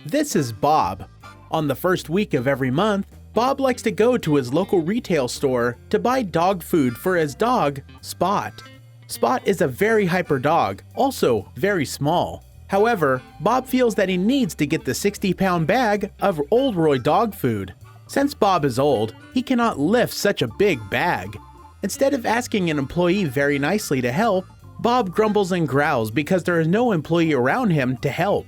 This is Bob. On the first week of every month, Bob likes to go to his local retail store to buy dog food for his dog, Spot. Spot is a very hyper dog, also very small. However, Bob feels that he needs to get the 60-pound bag of Old Roy dog food. Since Bob is old, he cannot lift such a big bag. Instead of asking an employee very nicely to help, Bob grumbles and growls because there is no employee around him to help.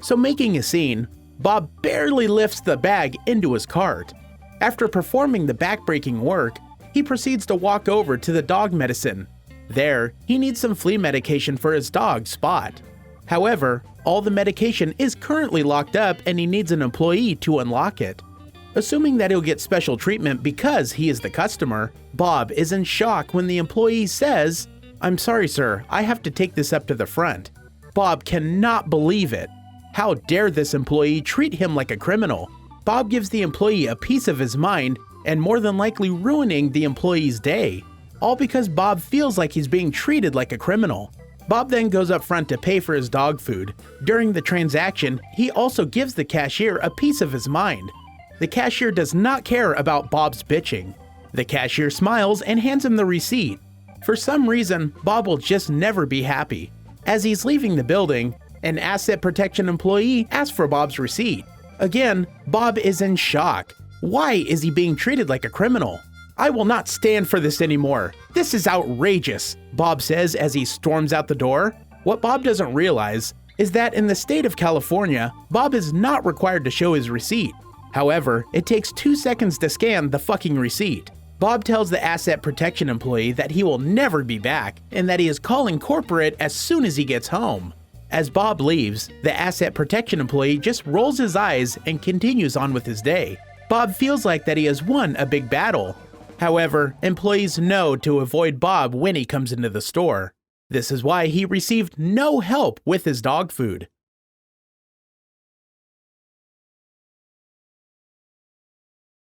So making a scene, Bob barely lifts the bag into his cart. After performing the back-breaking work, he proceeds to walk over to the dog medicine. There, he needs some flea medication for his dog, Spot. However, all the medication is currently locked up and he needs an employee to unlock it. Assuming that he'll get special treatment because he is the customer, Bob is in shock when the employee says, "I'm sorry, sir, I have to take this up to the front." Bob cannot believe it. How dare this employee treat him like a criminal? Bob gives the employee a piece of his mind and more than likely ruining the employee's day. All because Bob feels like he's being treated like a criminal. Bob then goes up front to pay for his dog food. During the transaction, he also gives the cashier a piece of his mind. The cashier does not care about Bob's bitching. The cashier smiles and hands him the receipt. For some reason, Bob will just never be happy. As he's leaving the building, an asset protection employee asks for Bob's receipt. Again, Bob is in shock. Why is he being treated like a criminal? "I will not stand for this anymore. This is outrageous," Bob says as he storms out the door. What Bob doesn't realize is that in the state of California, Bob is not required to show his receipt. However, it takes 2 seconds to scan the fucking receipt. Bob tells the asset protection employee that he will never be back and that he is calling corporate as soon as he gets home. As Bob leaves, the asset protection employee just rolls his eyes and continues on with his day. Bob feels like that he has won a big battle. However, employees know to avoid Bob when he comes into the store. This is why he received no help with his dog food.